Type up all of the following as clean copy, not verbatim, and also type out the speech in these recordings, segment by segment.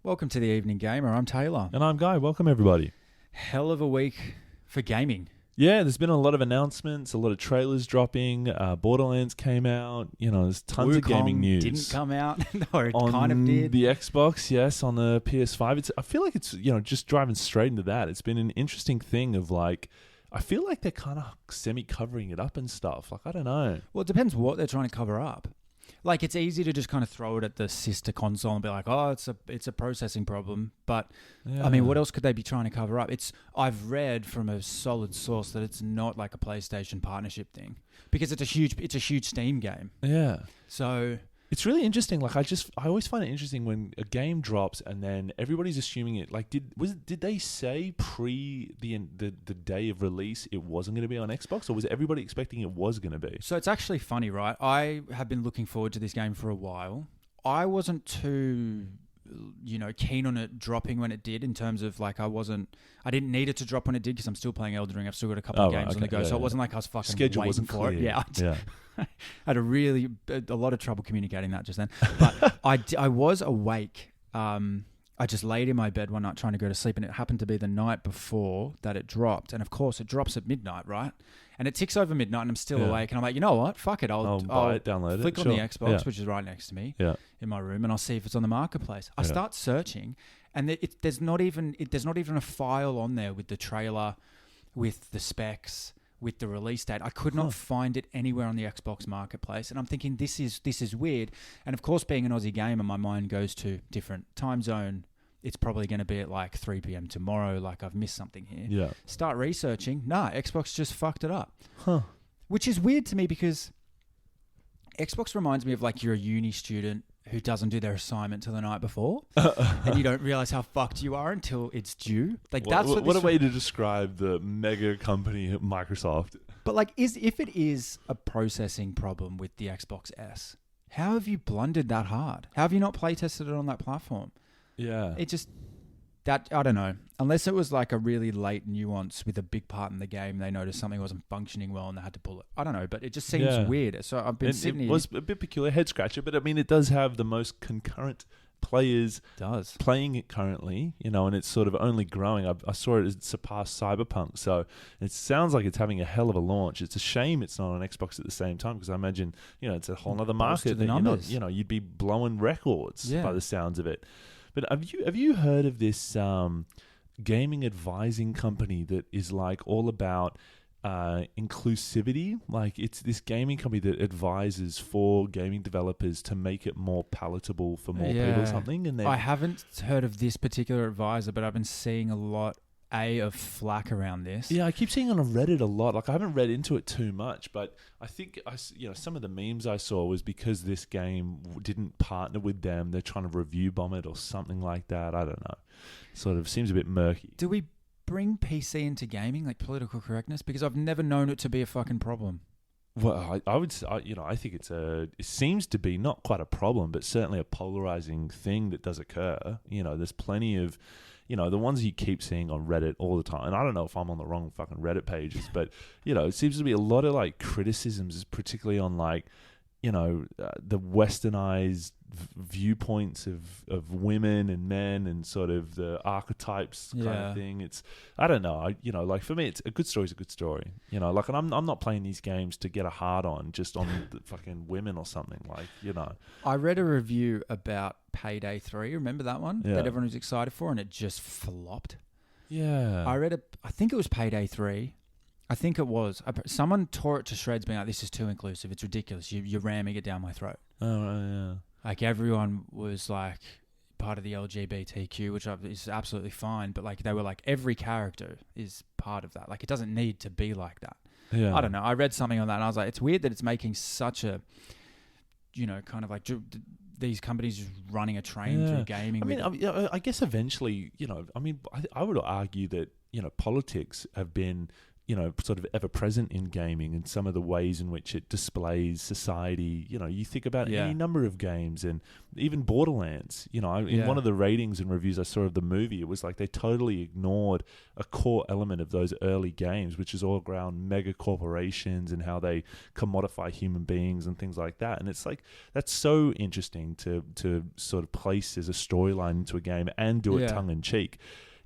Welcome to the Evening Gamer. I'm Taylor. And I'm Guy. Welcome, everybody. Hell of a week for gaming. Yeah, there's been a lot of announcements, a lot of trailers dropping. Borderlands came out. You know, there's tons of gaming news. Didn't come out, or it on kind of did. The Xbox, yes, on the PS5. I feel like it's, just driving straight into that. It's been an interesting thing of like, I feel like they're kind of semi-covering it up and stuff. Like, I don't know. Well, it depends what they're trying to cover up. Like, it's easy to just kind of throw it at the sister console and be like, oh, it's a processing problem. But, Yeah. I mean, what else could they be trying to cover up? I've read from a solid source that it's not like a PlayStation partnership thing because it's a huge Steam game. Yeah. So it's really interesting. Like, I always find it interesting when a game drops and then everybody's assuming it. Like, did they say pre the day of release it wasn't going to be on Xbox, or was everybody expecting it was going to be? So it's actually funny, right? I have been looking forward to this game for a while. I wasn't too, keen on it dropping when it did. In terms of like, I didn't need it to drop when it did because I'm still playing Elden Ring. I've still got a couple of games on the go, so it wasn't like I was fucking schedule waiting wasn't for clear. it. Yeah, Yeah. I had a lot of trouble communicating that just then. But I was awake. I just laid in my bed one night trying to go to sleep, and it happened to be the night before that it dropped. And of course, it drops at midnight, right? And it ticks over midnight, and I'm still awake. And I'm like, you know what? Fuck it. I'll buy it, download it. Click on the Xbox, which is right next to me in my room, and I'll see if it's on the marketplace. I start searching, and there's not even a file on there with the trailer, with the specs, with the release date. I could not find it anywhere on the Xbox marketplace, and I'm thinking this is weird. And of course, being an Aussie gamer, my mind goes to different time zone. It's probably going to be at like 3 p.m. tomorrow. Like, I've missed something here. Yeah. Start researching. Nah, Xbox just fucked it up. Huh. Which is weird to me because Xbox reminds me of like you're a uni student who doesn't do their assignment till the night before, and you don't realize how fucked you are until it's due. Like, that's what a way to describe the mega company Microsoft. But like, if it is a processing problem with the Xbox S, how have you blundered that hard? How have you not play tested it on that platform? Yeah. It just, I don't know. Unless it was like a really late nuance with a big part in the game, they noticed something wasn't functioning well and they had to pull it. I don't know, but it just seems weird. So I've been sitting here. It was a bit peculiar, head scratcher, but I mean, it does have the most concurrent players playing it currently, and it's sort of only growing. I saw it surpass Cyberpunk, so it sounds like it's having a hell of a launch. It's a shame it's not on Xbox at the same time, because I imagine, it's a whole other market that you'd be blowing records by the sounds of it. But have you heard of this gaming advising company that is like all about inclusivity? Like, it's this gaming company that advises for gaming developers to make it more palatable for more people or something. And I haven't heard of this particular advisor, but I've been seeing a lot of flack around this. Yeah, I keep seeing on Reddit a lot. Like, I haven't read into it too much, but I think some of the memes I saw was because this game didn't partner with them, they're trying to review bomb it or something like that. I don't know. Sort of seems a bit murky. Do we bring PC into gaming, like political correctness? Because I've never known it to be a fucking problem. Well, I would say, I think it seems to be not quite a problem, but certainly a polarizing thing that does occur. There's plenty of, the ones you keep seeing on Reddit all the time. And I don't know if I'm on the wrong fucking Reddit pages, but, it seems to be a lot of like criticisms, particularly on like, the westernized viewpoints of women and men and sort of the archetypes kind of thing. I don't know. Like, for me, it's a good story is a good story. Like, and I'm not playing these games to get a hard on just on the fucking women or something. Like, I read a review about Payday 3. Remember that one that everyone was excited for, and it just flopped. Yeah. I think it was Payday 3. I think it was. Someone tore it to shreds being like, this is too inclusive. It's ridiculous. You're ramming it down my throat. Oh, right, yeah. Like, everyone was like part of the LGBTQ, which is absolutely fine. But like, they were like, every character is part of that. Like, it doesn't need to be like that. Yeah. I don't know. I read something on that and I was like, it's weird that it's making such a, kind of like these companies just running a train through gaming. I guess eventually, I would argue that, politics have been, sort of ever present in gaming, and some of the ways in which it displays society. You think about any number of games, and even Borderlands. In one of the ratings and reviews I saw of the movie, it was like they totally ignored a core element of those early games, which is all around mega corporations and how they commodify human beings and things like that. And it's like, that's so interesting to sort of place as a storyline into a game and do it tongue in cheek.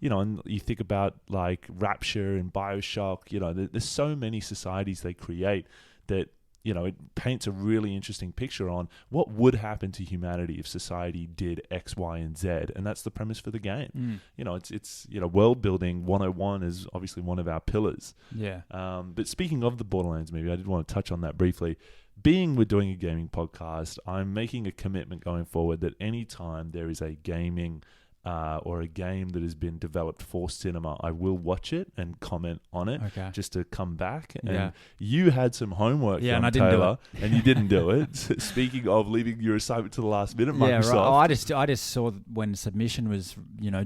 And you think about like Rapture and BioShock, there's so many societies they create that, it paints a really interesting picture on what would happen to humanity if society did X, Y, and Z. And that's the premise for the game. It's world building 101 is obviously one of our pillars. Yeah. But speaking of the Borderlands movie, I did want to touch on that briefly. Being we're doing a gaming podcast, I'm making a commitment going forward that anytime there is a gaming or a game that has been developed for cinema, I will watch it and comment on it just to come back. And you had some homework from and I Taylor, didn't do it. and you didn't do it. Speaking of leaving your assignment to the last minute, Microsoft. Yeah, right. I just saw when submission was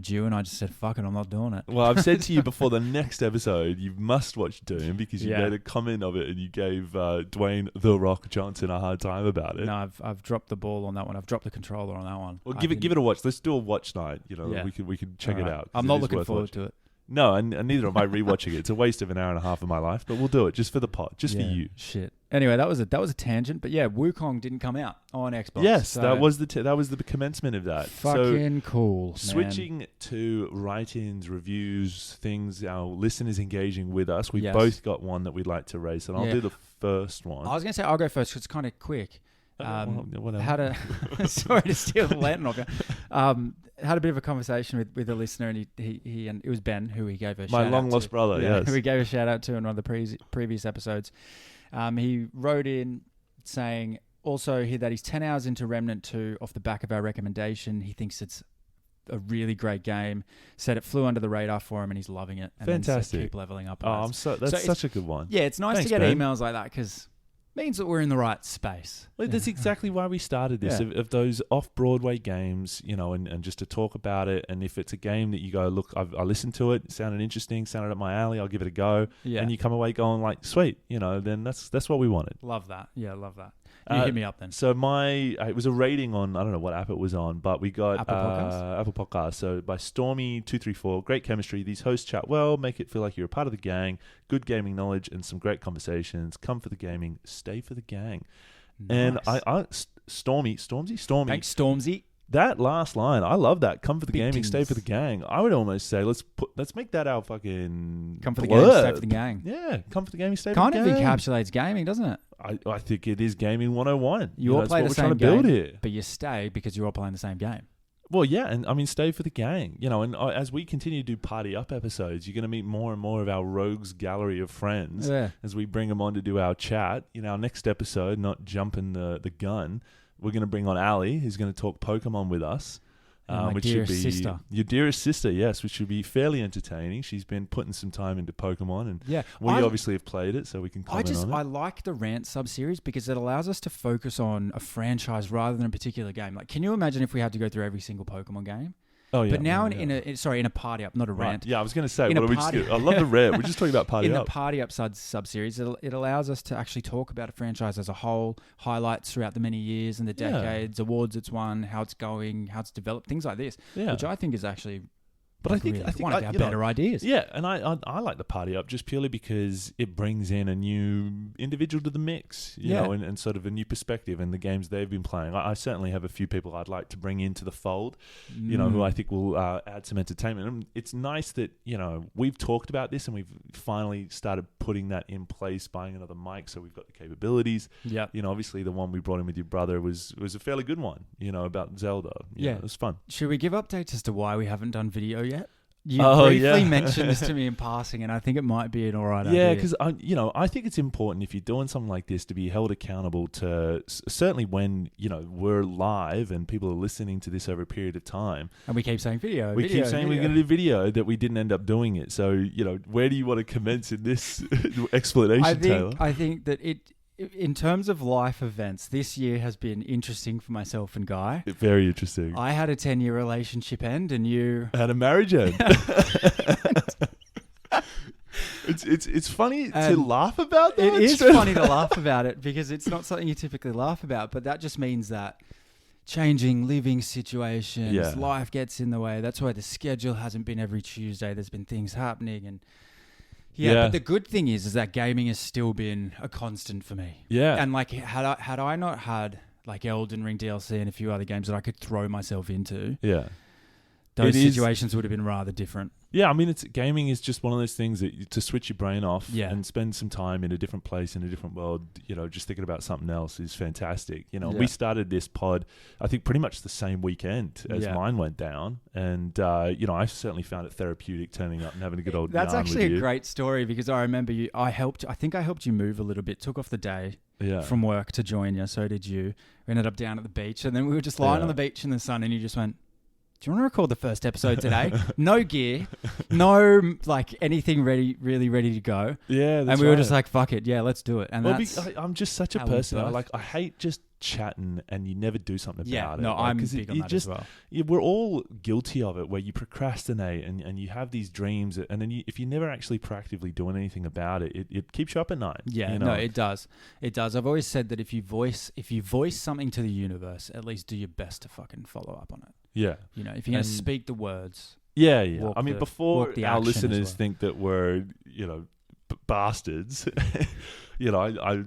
due, and I just said, fuck it, I'm not doing it. Well, I've said to you before the next episode, you must watch Doom, because you made a comment of it and you gave Dwayne The Rock Johnson a hard time about it. No, I've dropped the ball on that one. I've dropped the controller on that one. Well, give it a watch. Let's do a watch night. We can check it out. I'm not looking forward to it. No, and neither am I rewatching it. It's a waste of an hour and a half of my life, but we'll do it just for the pod, just for you. Shit. Anyway, that was a tangent, but Wukong didn't come out on Xbox. Yes, so that was the commencement of that. Fucking cool. Switching to write-ins, reviews, things our listeners engaging with us. We both got one that we'd like to raise, and I'll do the first one. I was going to say I'll go first because it's kind of quick. Whatever. Sorry to steal the lantern off you. Had a bit of a conversation with a listener, and he and it was Ben who he gave a shout out to. My long lost brother, yes. Who he gave a shout out to in one of the previous episodes. He wrote in saying also that he's 10 hours into Remnant 2 off the back of our recommendation. He thinks it's a really great game. Said it flew under the radar for him and he's loving it. And fantastic. Then keep leveling up. That's such a good one. Yeah, it's nice to get emails like that because means that we're in the right space. Well, that's exactly why we started this, of those off-Broadway games, and just to talk about it. And if it's a game that you go, look, I listened to it, sounded interesting, sounded up my alley, I'll give it a go. Yeah. And you come away going like, sweet, then that's what we wanted. Love that. Yeah, love that. You hit me up then. So it was a rating on, I don't know what app it was on, but we got Apple Podcasts. So by Stormy234, great chemistry. These hosts chat well, make it feel like you're a part of the gang, good gaming knowledge and some great conversations. Come for the gaming, stay for the gang. Nice. And Stormy. Thanks, Stormzy. That last line, I love that. Come for the gaming, stay for the gang. I would almost say let's make that our fucking come for the gaming, stay for the gang. Yeah, come for the gaming, stay for the gang. Kind of encapsulates gaming, doesn't it? I think it is gaming 101. You all play the same game, but you stay because you're all playing the same game. Well, yeah, and I mean, stay for the gang, and as we continue to do Party Up episodes, you're going to meet more and more of our rogues gallery of friends as we bring them on to do our chat. Our next episode, not jumping the gun, we're going to bring on Ali, who's going to talk Pokemon with us. My dearest sister. Your dearest sister, yes, which should be fairly entertaining. She's been putting some time into Pokemon, and we obviously have played it, so we can comment on it. I like the Rant sub-series because it allows us to focus on a franchise rather than a particular game. Like, can you imagine if we had to go through every single Pokemon game? Oh yeah, but now in a Party Up, not a rant. Yeah, I was going to say, I love the rant. We're just talking about Party Up. In the Party Up sub-series, it allows us to actually talk about a franchise as a whole, highlights throughout the many years and the decades, awards it's won, how it's going, how it's developed, things like this, which I think is actually... But I think one of our better ideas. Yeah, and I like the Party Up just purely because it brings in a new individual to the mix, you know, and sort of a new perspective in the games they've been playing. I certainly have a few people I'd like to bring into the fold, who I think will add some entertainment. And it's nice that, we've talked about this and we've finally started putting that in place, buying another mic so we've got the capabilities. Yeah. Obviously the one we brought in with your brother was a fairly good one, about Zelda. It was fun. Should we give updates as to why we haven't done video yet? You briefly mentioned this to me in passing, and I think it might be an alright idea. Yeah, because I think it's important if you're doing something like this to be held accountable to certainly when we're live and people are listening to this over a period of time. And we keep saying video. We keep saying we're going to do video that we didn't end up doing it. So where do you want to commence in this explanation, Taylor? I think that in terms of life events, this year has been interesting for myself and Guy. Very interesting. I had a 10-year relationship end and you... had a marriage end. It's funny to laugh about that. It is funny to laugh about it because it's not something you typically laugh about, but that just means that changing living situations, life gets in the way. That's why the schedule hasn't been every Tuesday. There's been things happening and but the good thing is that gaming has still been a constant for me. Yeah. And like had I not had like Elden Ring DLC and a few other games that I could throw myself into, those situations would have been rather different. Yeah, I mean, gaming is just one of those things that to switch your brain off and spend some time in a different place, in a different world, just thinking about something else is fantastic. We started this pod, I think, pretty much the same weekend as mine went down. And, I certainly found it therapeutic turning up and having a good old That's yarn actually with you. A great story because I remember I think I helped you move a little bit, took off the day from work to join you. So did you. We ended up down at the beach and then we were just lying on the beach in the sun and you just went, do you want to record the first episode today? No gear, no like anything really ready to go. Yeah, that's and we were just like, fuck it, yeah, let's do it. And I'm just such a person. I hate just chatting and you never do something about it. No, I'm big on that as well. We're all guilty of it, where you procrastinate and you have these dreams, and then if you're never actually proactively doing anything about it, it keeps you up at night. Yeah, no, it does. It does. I've always said that if you voice something to the universe, at least do your best to fucking follow up on it. Yeah. If you're going to speak the words. Yeah. I mean, before our listeners think that we're, bastards, I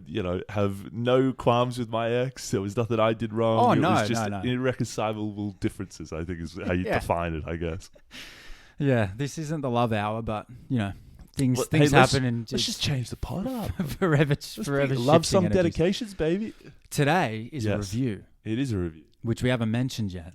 have no qualms with my ex. There was nothing I did wrong. Oh, it no, was just no. irreconcilable differences, I think is how you define it, I guess. Yeah, this isn't the love hour, but, things happen and let's just change the pod up. forever love some dedications, baby. Today is a review. It is a review. Which we haven't mentioned yet.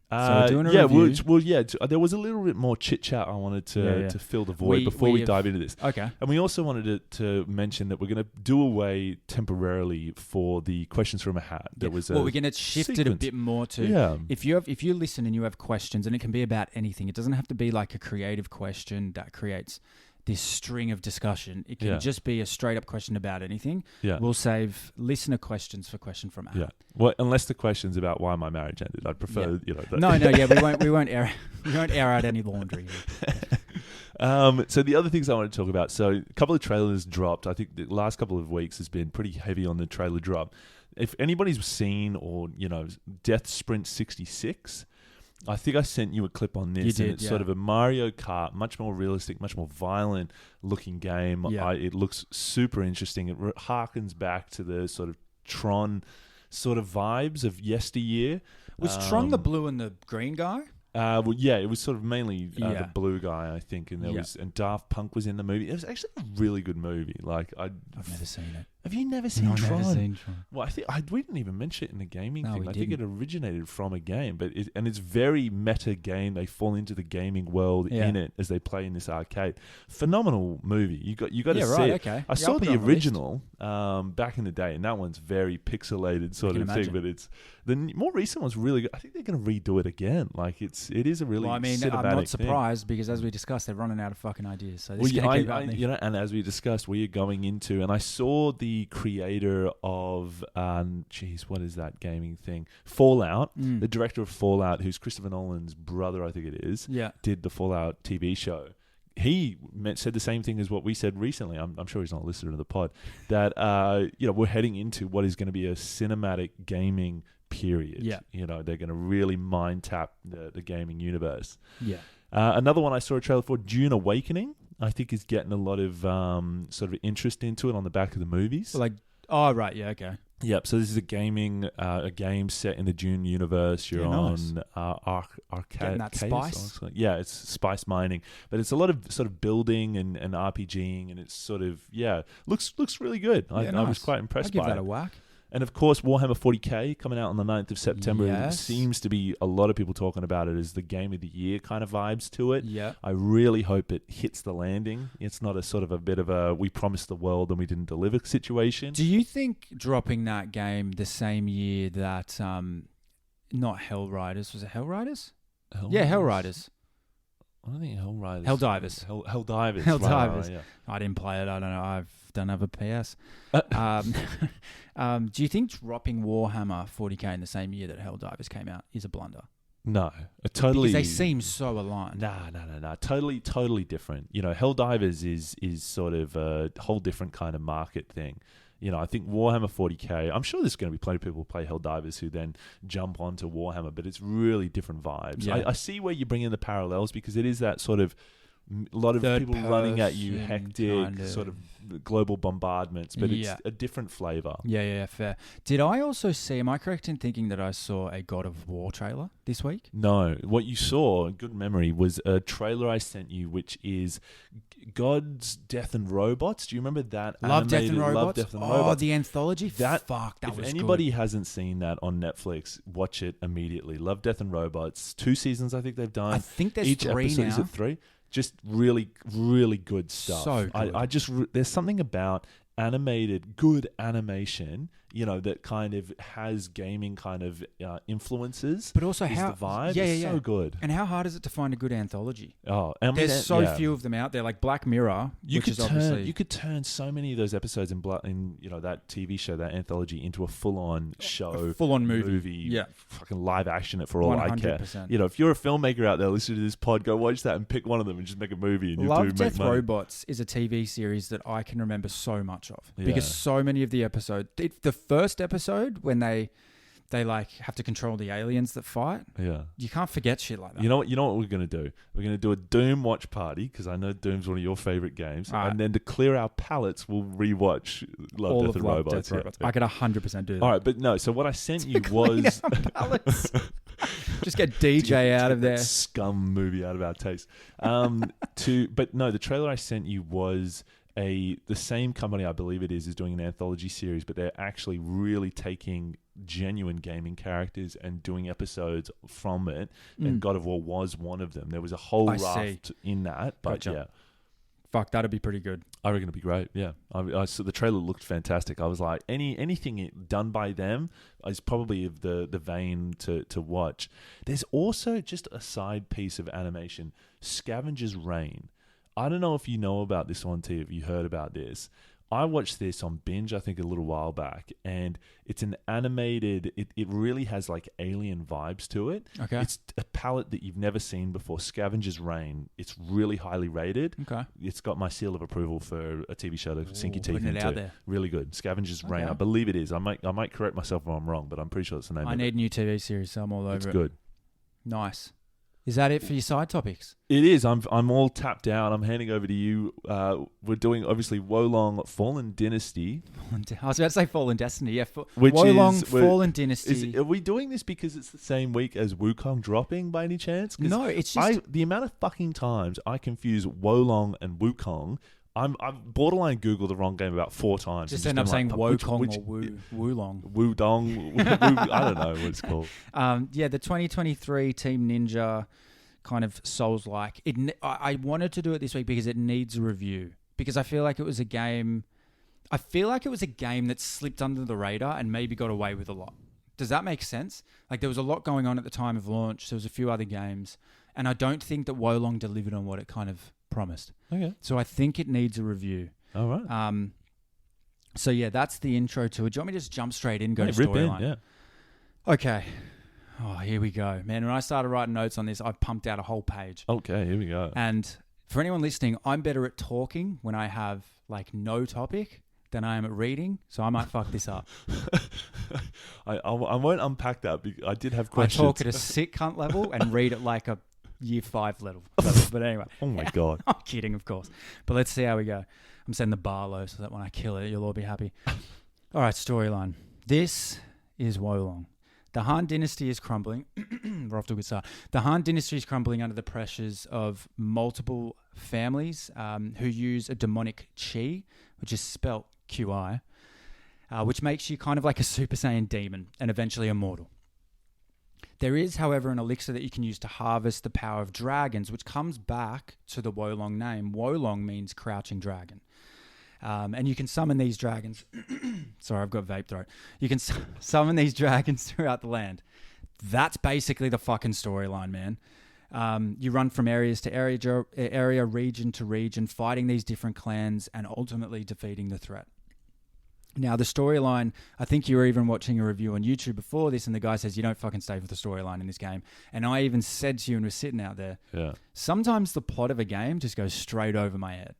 So we're doing a review. There was a little bit more chit-chat I wanted to fill the void before we dive into this. Okay. And we also wanted to mention that we're going to do away temporarily for the questions from a hat. We're going to shift it a bit more to if you listen and you have questions, and it can be about anything. It doesn't have to be like a creative question that creates this string of discussion. It can just be a straight up question about anything. Yeah. We'll save listener questions for question from Adam. Yeah. Well, unless the question's about why my marriage ended. I'd prefer, we won't air out any laundry. So the other things I want to talk about. So a couple of trailers dropped. I think the last couple of weeks has been pretty heavy on the trailer drop. If anybody's seen or, Death Sprint 66, I think I sent you a clip on this. And it's sort of a Mario Kart, much more realistic, much more violent looking game. Yeah. It looks super interesting. It harkens back to the sort of Tron sort of vibes of yesteryear. Was Tron the blue and the green guy? It was sort of mainly the blue guy, I think, and and Daft Punk was in the movie. It was actually a really good movie. I've never seen it. Have you never seen Tron? I've never seen Tron. Well, I think we didn't even mention it in the gaming thing. I think it originated from a game, but it's very meta game. They fall into the gaming world in it as they play in this arcade. Phenomenal movie. You got to see it. Okay. I saw the original back in the day, and that one's very pixelated sort of thing. But the more recent one's really good. I think they're going to redo it again. It is a really cinematic I'm not surprised because as we discussed, they're running out of fucking ideas. So and as we discussed, we are going into, and I saw the creator of what is that gaming thing? Fallout. The director of Fallout, who's Christopher Nolan's brother, I think it is. Yeah, did the Fallout TV show. He said the same thing as what we said recently. I'm sure he's not a listener to the pod. That we're heading into what is going to be a cinematic gaming period. Yeah, they're going to really mind tap the gaming universe. Yeah. Another one I saw a trailer for, Dune Awakening, I think is getting a lot of sort of interest into it on the back of the movies. Yep. So this is a game set in the Dune universe. You're on arcade. That spice. It's spice mining, but it's a lot of sort of building and RPGing, and it's sort of looks really good. I was quite impressed by it. I'll give that a whack. And of course, Warhammer 40k coming out on the 9th of September. Yes. It seems to be a lot of people talking about it as the game of the year kind of vibes to it. Yeah. I really hope it hits the landing. It's not a sort of a bit of a we promised the world and we didn't deliver situation. Do you think dropping that game the same year that not Hellriders, was it Hellriders? Hellriders. I don't think Hellriders. Helldivers. Helldivers. Helldivers. Right, yeah. I didn't play it. I don't know. I don't have a PS. Do you think dropping Warhammer 40k in the same year that Helldivers came out is a blunder? No, totally. Because they seem so aligned. Nah. Totally different. You know, Helldivers is sort of a whole different kind of market thing. You know, I think Warhammer 40k, I'm sure there's going to be plenty of people who play Helldivers who then jump onto Warhammer, but it's really different vibes. Yeah. I see where you bring in the parallels because it is that sort of a lot of people running at you, hectic, sort of global bombardments, but it's a different flavor. Yeah, fair. Did I also see, am I correct in thinking that I saw a God of War trailer this week? No. What you saw, good memory, was a trailer I sent you, which is God's Death and Robots. Do you remember that? Love, Death and Robots? Love, Death and Robots. The anthology? Fuck, that was good. If anybody hasn't seen that on Netflix, watch it immediately. Love, Death and Robots. 2 seasons I think they've done. I think there's Each 3 episode, now. is it 3? Just really, really good stuff. So good. I just there's something about good animation, you know, that kind of has gaming kind of influences. But also the vibe is so good. And how hard is it to find a good anthology? Oh, I mean, there's so few of them out there, like Black Mirror. You could turn so many of those episodes in you know, that TV show, that anthology, into a full-on show, a full-on movie, fucking live action it for all 100%. I care. You know, if you're a filmmaker out there listening to this pod, go watch that and pick one of them and just make a movie. And Love, Death, Robots is a TV series that I can remember so much of because so many of the episodes, the first episode when they like have to control the aliens that fight. Yeah, you can't forget shit like that. You know what we're gonna do? We're gonna do a Doom watch party because I know Doom's one of your favorite games, and then to clear our palates, we'll rewatch Love, Death and Robots. I could 100% do that. All right, but no. So what I sent you was just get DJ out of there. Scum movie out of our taste. But no, the trailer I sent you was the same company, I believe it is doing an anthology series, but they're actually really taking genuine gaming characters and doing episodes from it. And God of War was one of them. There was a whole raft in that, but fuck, that'd be pretty good. I reckon it'd be great. Yeah, so the trailer looked fantastic. I was like, anything done by them is probably of the vein to watch. There's also just a side piece of animation, Scavenger's Reign. I don't know if you know about this one, T. Have you heard about this? I watched this on Binge, I think, a little while back, and it's an animated. It really has like alien vibes to it. Okay, it's a palette that you've never seen before. Scavenger's Reign. It's really highly rated. Okay, it's got my seal of approval for a TV show to sink your teeth into. Out there. Really good. Scavenger's Reign. I believe it is. I might correct myself if I'm wrong, but I'm pretty sure it's the name. I need a new TV series, so I'm all over it. It's good. Nice. Is that it for your side topics? It is. I'm all tapped out. I'm handing over to you. We're doing, obviously, Wolong Fallen Dynasty. I was about to say Fallen Destiny. Yeah, Wolong Fallen Dynasty. Are we doing this because it's the same week as Wukong dropping by any chance? No, it's just... the amount of fucking times I confuse Wolong and Wukong. I've borderline Googled the wrong game about 4 times. Just end up saying Wukong or Wulong. Wudong. I don't know what it's called. The 2023 Team Ninja kind of Souls-like. I wanted to do it this week because it needs a review. Because I feel like it was a game... that slipped under the radar and maybe got away with a lot. Does that make sense? Like, there was a lot going on at the time of launch. There was a few other games. And I don't think that Wolong delivered on what it kind of promised. Okay. So I think it needs a review. All right. So yeah, that's the intro to it. Do you want me to just jump straight in, go to storyline? Yeah. Okay. Oh, here we go. Man, when I started writing notes on this, I pumped out a whole page. Okay, here we go. And for anyone listening, I'm better at talking when I have like no topic than I am at reading, so I might fuck this up. I won't unpack that. I did have questions. I talk at a sick cunt level and read at like a year 5 level. But anyway. Oh my God. I'm kidding, of course. But let's see how we go. I'm setting the bar low so that when I kill it, you'll all be happy. All right, storyline. This is Wolong. The Han Dynasty is crumbling. We're off to a good start. The Han Dynasty is crumbling under the pressures of multiple families who use a demonic chi, which is spelt QI, which makes you kind of like a Super Saiyan demon and eventually immortal. There is, however, an elixir that you can use to harvest the power of dragons, which comes back to the Wolong name. Wolong means crouching dragon. And you can summon these dragons. Sorry, I've got vape throat. You can summon these dragons throughout the land. That's basically the fucking storyline, man. You run from areas to area, region to region, fighting these different clans and ultimately defeating the threat. Now, the storyline, I think you were even watching a review on YouTube before this, and the guy says, you don't fucking stay for the storyline in this game. And I even said to you when we were sitting out there, sometimes the plot of a game just goes straight over my head.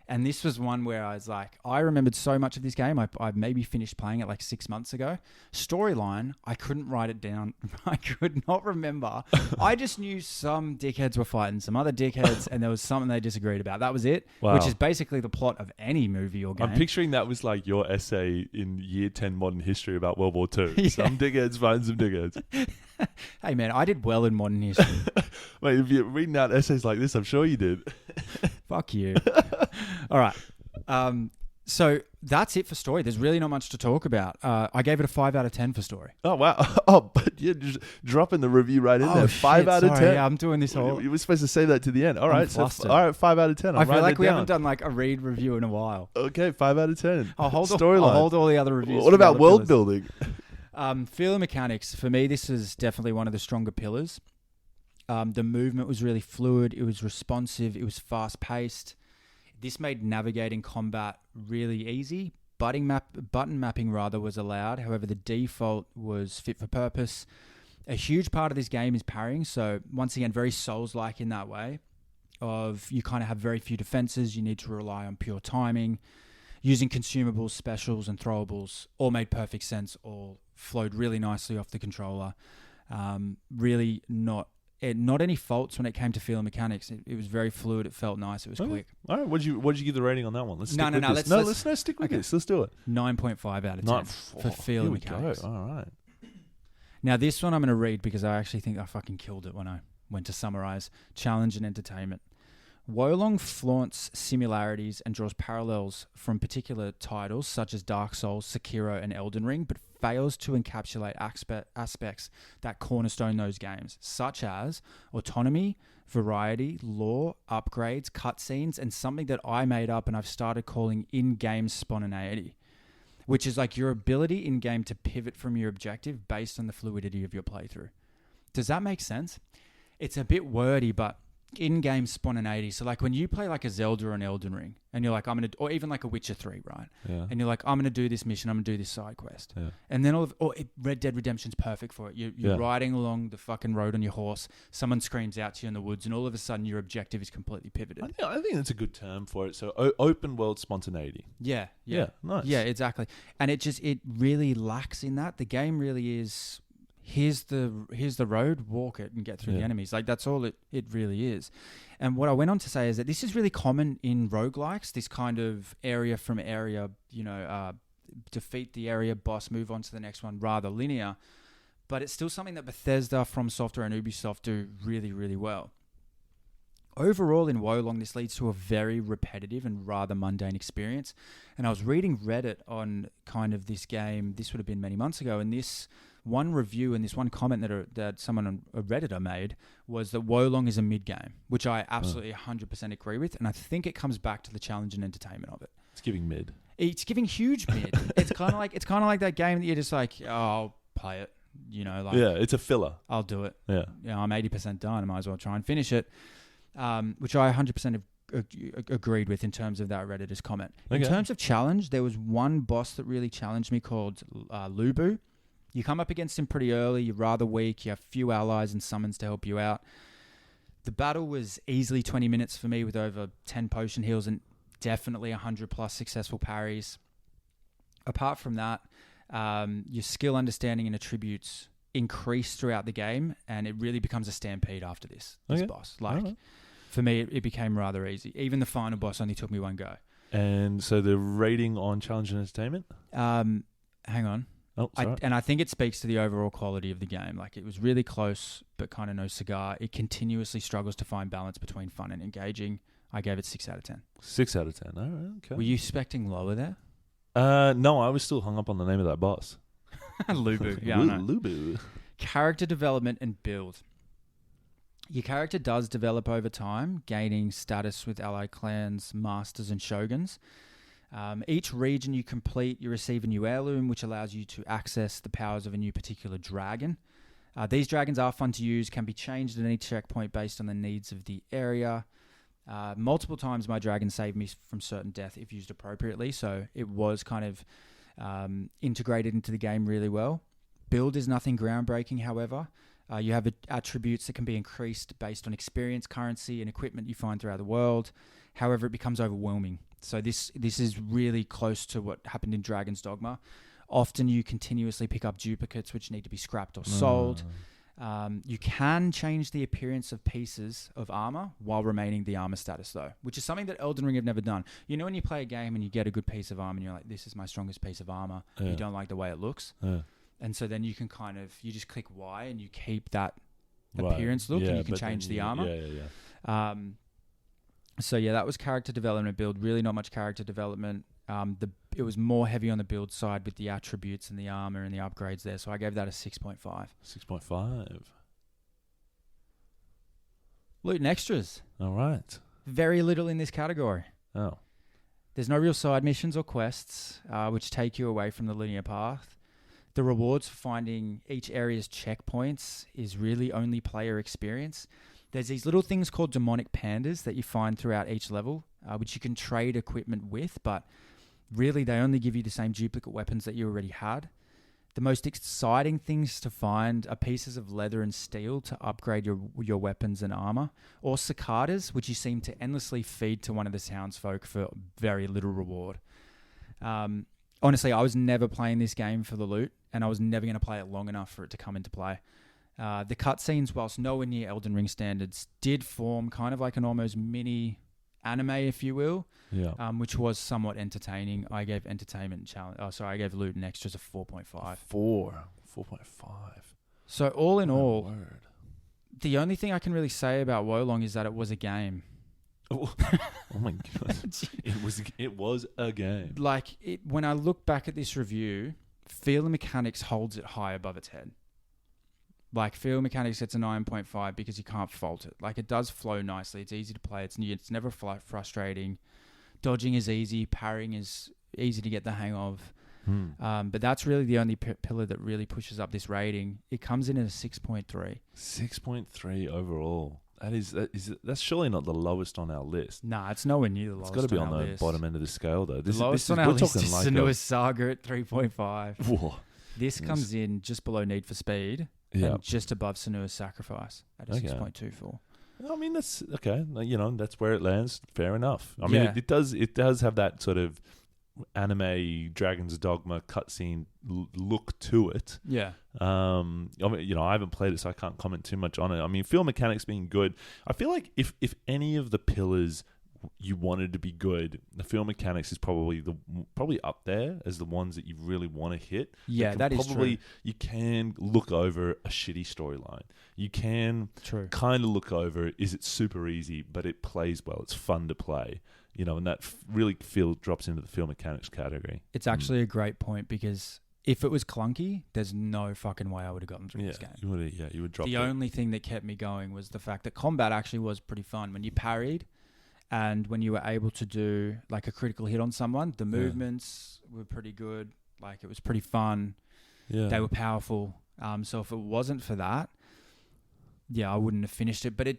And this was one where I was like, I remembered so much of this game. I maybe finished playing it like 6 months ago. Storyline, I couldn't write it down. I could not remember. I just knew some dickheads were fighting some other dickheads, and there was something they disagreed about. That was it, which is basically the plot of any movie or game. I'm picturing that was like your essay in year 10 modern history about World War II. Yeah. Some dickheads fighting some dickheads. Hey, man, I did well in modern history. Mate, if you're reading out essays like this, I'm sure you did. Fuck you. All right. So that's it for story. There's really not much to talk about. I gave it a 5 out of 10 for story. Oh, wow. Oh, but you're just dropping the review right in there. 5 out of 10. Yeah, I'm doing this whole... You were supposed to say that to the end. All right. So, all right, 5 out of 10. I feel like we haven't done like a read review in a while. Okay, 5 out of 10. I'll hold all the other reviews. What about world building? Feel mechanics. For me, this is definitely one of the stronger pillars. The movement was really fluid. It was responsive. It was fast-paced. This made navigating combat really easy. Button mapping was allowed. However, the default was fit for purpose. A huge part of this game is parrying. So once again, very Souls-like in that way. Of you kind of have very few defenses. You need to rely on pure timing. Using consumables, specials, and throwables all made perfect sense. All flowed really nicely off the controller. Really not any faults when it came to feel and mechanics. It was very fluid. It felt nice. It was quick. All right. What'd you give the rating on that one? Let's stick with this. Let's stick with this. Let's do it. 9.5 out of 10 for feel and mechanics. All right. Now this one I'm going to read because I actually think I fucking killed it when I went to summarize. Challenge and entertainment. Wolong flaunts similarities and draws parallels from particular titles such as Dark Souls, Sekiro, and Elden Ring, but fails to encapsulate aspects that cornerstone those games, such as autonomy, variety, lore, upgrades, cutscenes, and something that I made up and I've started calling in-game spontaneity, which is like your ability in-game to pivot from your objective based on the fluidity of your playthrough. Does that make sense? It's a bit wordy, but in-game spontaneity. So like when you play like a Zelda or an Elden Ring and you're like, or even like a Witcher 3, right? Yeah. And you're like, I'm going to do this mission. I'm going to do this side quest. Yeah. And then Red Dead Redemption's perfect for it. You're riding along the fucking road on your horse. Someone screams out to you in the woods and all of a sudden your objective is completely pivoted. I think that's a good term for it. So open world spontaneity. Yeah. Nice. Yeah, exactly. And it really lacks in that. The game really is... Here's the road, walk it and get through the enemies. Like that's all it really is. And what I went on to say is that this is really common in roguelikes, this kind of area from area, defeat the area boss, move on to the next one, rather linear. But it's still something that Bethesda, From Software, and Ubisoft do really, really well. Overall, in Wolong, this leads to a very repetitive and rather mundane experience. And I was reading Reddit on kind of this game, this would have been many months ago, and this one review and this one comment that someone on a Redditor made was that Wolong is a mid-game, which I absolutely 100% agree with. And I think it comes back to the challenge and entertainment of it. It's giving mid. It's giving huge mid. It's kind of like that game that you're just like, oh, I'll play it. It's a filler. I'll do it. Yeah. I'm 80% done. I might as well try and finish it. Which I 100% have agreed with in terms of that Redditor's comment. Okay. In terms of challenge, there was one boss that really challenged me called Lubu. You come up against him pretty early, you're rather weak, you have few allies and summons to help you out. The battle was easily 20 minutes for me with over 10 potion heals and definitely 100 plus successful parries. Apart from that, your skill, understanding, and attributes increase throughout the game, and it really becomes a stampede after this boss. For me, it became rather easy. Even the final boss only took me one go. And so the rating on challenge and entertainment? Hang on. Oh, sorry. I think it speaks to the overall quality of the game. Like, it was really close, but kind of no cigar. It continuously struggles to find balance between fun and engaging. I gave it 6 out of 10. 6 out of 10. All right, okay. Were you expecting lower there? No, I was still hung up on the name of that boss. Lubu. Yeah, I know. Lubu. Character development and build. Your character does develop over time, gaining status with allied clans, masters, and shoguns. Each region you complete, you receive a new heirloom, which allows you to access the powers of a new particular dragon. These dragons are fun to use, can be changed at any checkpoint based on the needs of the area. Multiple times my dragon saved me from certain death if used appropriately, so it was kind of integrated into the game really well. Build is nothing groundbreaking, however. You have attributes that can be increased based on experience, currency, and equipment you find throughout the world. However, it becomes overwhelming. So this is really close to what happened in Dragon's Dogma. Often you continuously pick up duplicates which need to be scrapped or sold. You can change the appearance of pieces of armor while remaining the armor status, though, which is something that Elden Ring have never done. You know, when you play a game and you get a good piece of armor and you're like, this is my strongest piece of armor. Yeah. You don't like the way it looks. Yeah. And so then you can you just click Y and you keep that appearance look, and you can change the armor. So yeah, that was character development build. Really not much character development. It was more heavy on the build side with the attributes and the armor and the upgrades there. So I gave that a 6.5. 6.5. Loot and extras. All right. Very little in this category. Oh. There's no real side missions or quests, which take you away from the linear path. The rewards for finding each area's checkpoints is really only player experience. There's these little things called demonic pandas that you find throughout each level, which you can trade equipment with, but really they only give you the same duplicate weapons that you already had. The most exciting things to find are pieces of leather and steel to upgrade your weapons and armor, or cicadas, which you seem to endlessly feed to one of the townsfolk for very little reward. Honestly, I was never playing this game for the loot, and I was never going to play it long enough for it to come into play. The cutscenes, whilst nowhere near Elden Ring standards, did form kind of like an almost mini anime, if you will, which was somewhat entertaining. I gave I gave loot and extras a 4.5. 4.5. So all in all, the only thing I can really say about Wolong is that it was a game. Oh my god! It was a game. Like when I look back at this review, Feel Mechanics holds it high above its head. Like Feel Mechanics gets a 9.5 because you can't fault it. Like it does flow nicely. It's easy to play. It's never frustrating. Dodging is easy. Parrying is easy to get the hang of. But that's really the only pillar that really pushes up this rating. It comes in at a 6.3. 6.3 overall. That's surely not the lowest on our list. Nah, it's nowhere near the lowest. It's got to be on the bottom end of the scale, though. The lowest on our list is Senua's Saga at 3.5. Whoa. This comes in just below Need for Speed and just above Senua's Sacrifice at a 6.24. I mean, that's okay. You know, that's where it lands. Fair enough. I mean, it does have that sort of anime Dragon's Dogma cutscene look to it. Yeah. I mean, I haven't played it, so I can't comment too much on it. I mean, Feel Mechanics being good. I feel like if any of the pillars you wanted to be good, the Feel Mechanics is probably up there as the ones that you really want to hit. Yeah, that is true. You can look over a shitty storyline. You can kind of look over, is it super easy, but it plays well. It's fun to play. You know, and that really drops into the Feel Mechanics category. It's actually a great point because if it was clunky, there's no fucking way I would have gotten through this game. You would drop the only thing that kept me going was the fact that combat actually was pretty fun. When you parried and when you were able to do like a critical hit on someone, the movements were pretty good. Like it was pretty fun. Yeah. They were powerful. So if it wasn't for that, I wouldn't have finished it. But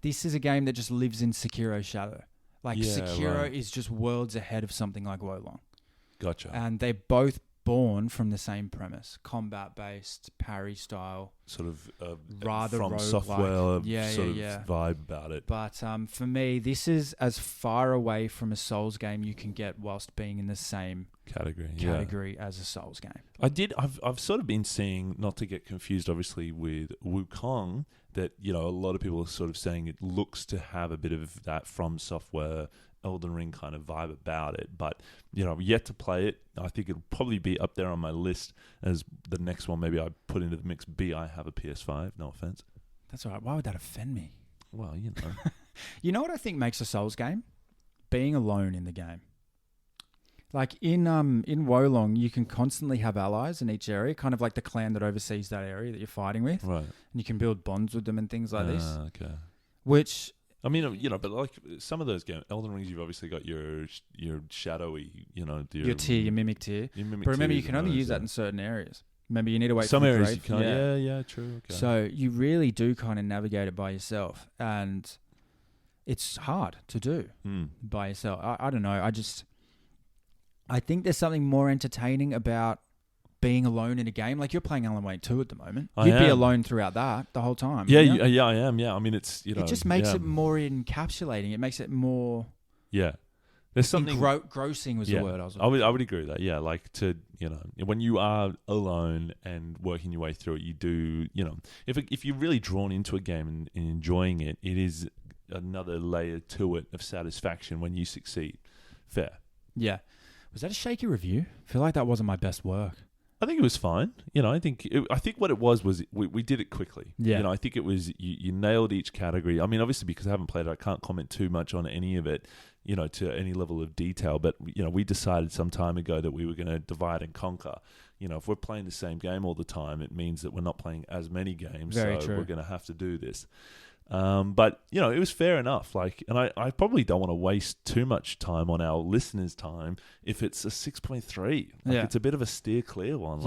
this is a game that just lives in Sekiro's shadow. Like Sekiro is just worlds ahead of something like Wolong. Gotcha. And they're both born from the same premise, combat-based, parry style. Sort of rather from software vibe about it. But for me, this is as far away from a Souls game you can get whilst being in the same category as a Souls game. I've sort of been seeing, not to get confused obviously with Wukong, that, you know, a lot of people are sort of saying it looks to have a bit of that From Software Elden Ring kind of vibe about it, but you know, I've yet to play it. I think it'll probably be up there on my list as the next one. Maybe I put into the mix. I have a PS5. No offense. That's all right. Why would that offend me? Well, you know. You know what I think makes a Souls game? Being alone in the game. Like in Wolong, you can constantly have allies in each area, kind of like the clan that oversees that area that you're fighting with. Right. And you can build bonds with them and things like this. Okay. Which, I mean, you know, but like some of those games, Elden Rings, you've obviously got your shadowy, you know, your tier, your mimic tier. But remember, you can only use that in certain areas. Remember, you need to wait some for areas grave. You can't. Yeah, true. Okay. So you really do kind of navigate it by yourself, and it's hard to do by yourself. I don't know. I think there's something more entertaining about being alone in a game. Like you're playing Alan Wake 2 at the moment. You'd be alone throughout that the whole time. Yeah, yeah, I am. Yeah, I mean, it's it just makes it more encapsulating. It makes it more. Yeah, there's something grossing was the word I was. I would agree with that. Yeah, like when you are alone and working your way through it, you do if you're really drawn into a game and enjoying it, it is another layer to it of satisfaction when you succeed. Fair. Yeah. Was that a shaky review? I feel like that wasn't my best work. I think it was fine. I think what it was we did it quickly. Yeah. I think it was you nailed each category. I mean, obviously because I haven't played it, I can't comment too much on any of it, to any level of detail. But we decided some time ago that we were going to divide and conquer. If we're playing the same game all the time, it means that we're not playing as many games. Very so true. We're going to have to do this. But it was fair enough. And I probably don't want to waste too much time on our listeners' time if it's a 6.3. It's a bit of a steer clear one.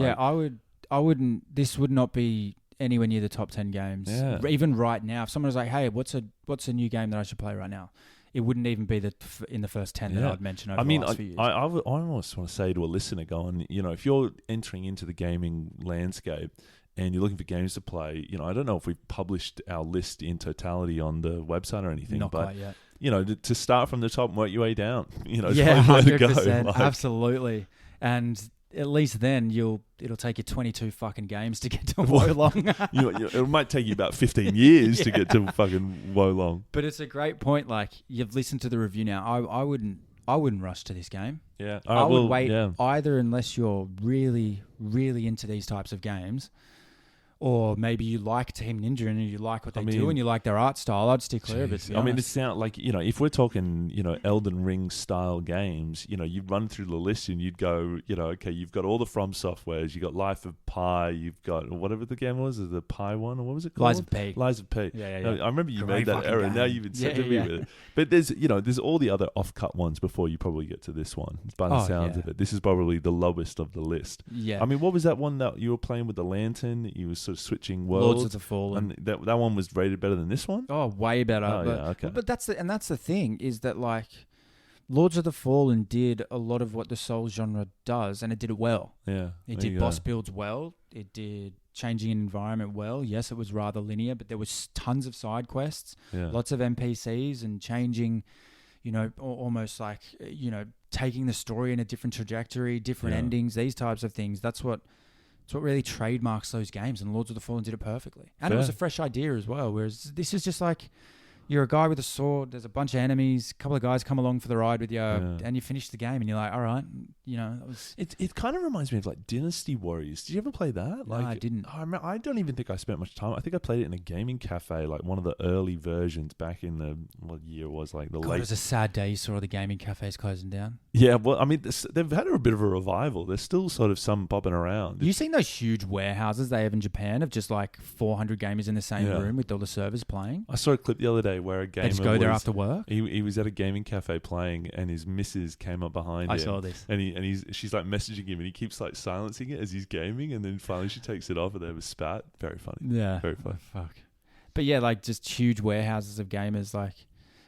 I wouldn't. This would not be anywhere near the top 10 games. Yeah. Even right now, if someone was like, "Hey, what's a new game that I should play right now?" It wouldn't even be in the first 10 that I'd mention over the last few years. I almost want to say to a listener, if you're entering into the gaming landscape and you're looking for games to play, I don't know if we've published our list in totality on the website or anything. Not but, quite yet. To start from the top and work your way down. Yeah, 100%. Absolutely. And at least then it'll take you 22 fucking games to get to Wolong. It might take you about 15 years to get to fucking Wolong. But it's a great point. Like, you've listened to the review now. I wouldn't rush to this game. Yeah. I would wait either unless you're really, really into these types of games, or maybe you like Team Ninja and you like what they do and you like their art style. I'd stick clear of it, to be honest. It sounds like, if we're talking, Elden Ring style games, you'd run through the list and you'd go, okay, you've got all the From Softwares, you've got Life of Pi, you've got whatever the game was, the Pi one, or what was it called? Lies of P. Yeah. I remember you made that error. Now you've incepted me with it. But there's all the other off-cut ones before you probably get to this one. By the sounds of it, this is probably the lowest of the list. Yeah. What was that one that you were playing with the lantern? You were sort of switching worlds. Lords of the Fallen. And that one was rated better than this one? Oh, way better. Okay. But that's the thing, is that like Lords of the Fallen did a lot of what the Souls genre does, and it did it well. Yeah. It did boss builds well. It did changing an environment well. Yes, it was rather linear, but there was tons of side quests, lots of NPCs, and changing, almost like, taking the story in a different trajectory, different endings, these types of things. That's what really trademarks those games, and Lords of the Fallen did it perfectly. And it was a fresh idea as well, whereas this is just like, you're a guy with a sword, there's a bunch of enemies, a couple of guys come along for the ride with you, and you finish the game, and you're like, all right, that was... It kind of reminds me of like Dynasty Warriors. Did you ever play that? No, I didn't. I don't even think I spent much time. I think I played it in a gaming cafe, like one of the early versions back in what year it was, like the late... It was a sad day. You saw all the gaming cafes closing down. Yeah, well, they've had a bit of a revival. There's still sort of some popping around. You seen those huge warehouses they have in Japan of just like 400 gamers in the same room with all the servers playing? I saw a clip the other day where a gamer... They just go there after work? He was at a gaming cafe playing, and his missus came up behind him. I saw this. And she's like messaging him, and he keeps like silencing it as he's gaming, and then finally she takes it off, and they have a spat. Very funny. Yeah. Very funny. Fuck. But yeah, like just huge warehouses of gamers. Like,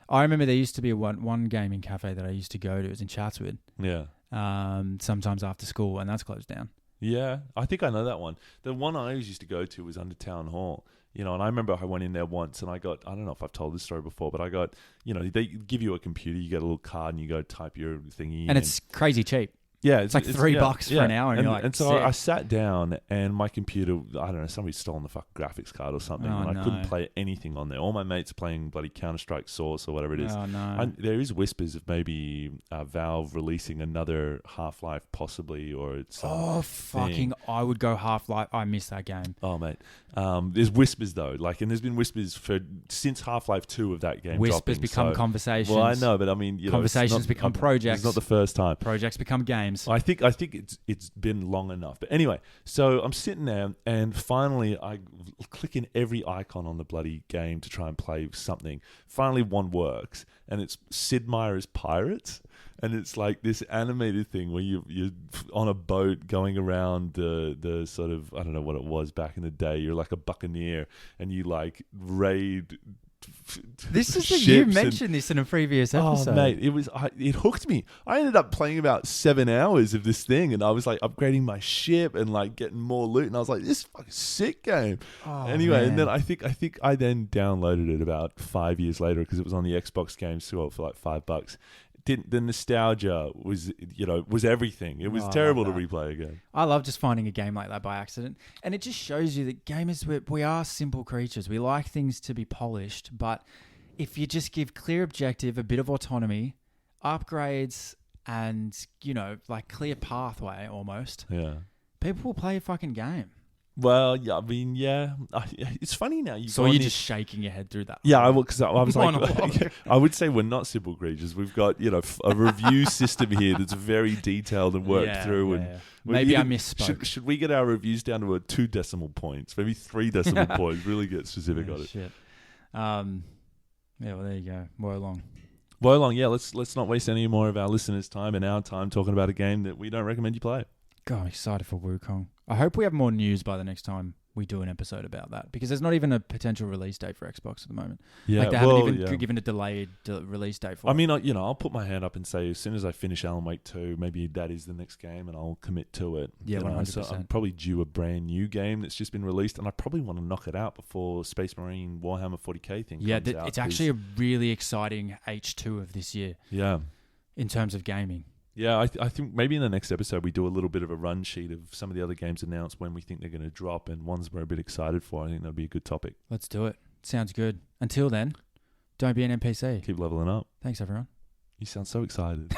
I remember there used to be one gaming cafe that I used to go to. It was in Chatswood. Yeah. Sometimes after school, and that's closed down. Yeah, I think I know that one. The one I always used to go to was under Town Hall. And I remember I went in there once and I don't know if I've told this story before, but I got, they give you a computer, you get a little card and you go type your thingy. And it's crazy cheap. Yeah, it's like $3 for an hour, and you're like, and so I sat down, and my computer, I don't know, somebody stolen the fucking graphics card or something, and I couldn't play anything on there. All my mates are playing bloody Counter-Strike Source or whatever it is. Oh no! There is whispers of maybe Valve releasing another Half-Life, possibly, or fucking! I would go Half-Life. I miss that game. Oh mate, there's whispers though, and there's been whispers since Half-Life 2 of that game. Whispers become conversations. Well, I know, but conversations become projects. It's not the first time. Projects become games. I think it's been long enough. But anyway, so I'm sitting there, and finally I click in every icon on the bloody game to try and play something. Finally, one works, and it's Sid Meier's Pirates, and it's like this animated thing where you're on a boat going around the sort of, I don't know what it was back in the day. You're like a buccaneer, and you like raid This is you mentioned this in a previous episode. Oh, mate, it hooked me. I ended up playing about 7 hours of this thing, and I was like upgrading my ship and like getting more loot, and I was like, this is a fucking sick game. Oh, anyway, man. and then I think I then downloaded it about 5 years later because it was on the Xbox Game Store for like $5. The nostalgia was everything. It was terrible to replay again. I love just finding a game like that by accident. And it just shows you that gamers, we are simple creatures. We like things to be polished, but if you just give clear objective, a bit of autonomy, upgrades, and, like clear pathway almost, people will play a fucking game. Well, yeah, I mean, yeah. It's funny now. So you're just shaking your head through that. Yeah, because I was like, I would say we're not simple creatures. We've got, a review system here that's very detailed and worked through. And maybe I misspoke. Should we get our reviews down to 2 decimal points, maybe 3 decimal points? Really get specific on it. Shit. Well, there you go. Wolong, yeah. Let's not waste any more of our listeners' time and our time talking about a game that we don't recommend you play. God, I'm excited for Wukong. I hope we have more news by the next time we do an episode about that, because there's not even a potential release date for Xbox at the moment. Yeah, like they haven't even given a delayed release date for it. I mean, I'll put my hand up and say as soon as I finish Alan Wake 2, maybe that is the next game and I'll commit to it. Yeah, 100%. So I'm probably due a brand new game that's just been released, and I probably want to knock it out before Space Marine Warhammer 40k thing comes out. It's actually a really exciting H2 of this year. Yeah. In terms of gaming. Yeah, I think maybe in the next episode we do a little bit of a run sheet of some of the other games announced, when we think they're going to drop, and ones we're a bit excited for. I think that'd be a good topic. Let's do it. Sounds good. Until then, don't be an NPC. Keep leveling up. Thanks, everyone. You sound so excited.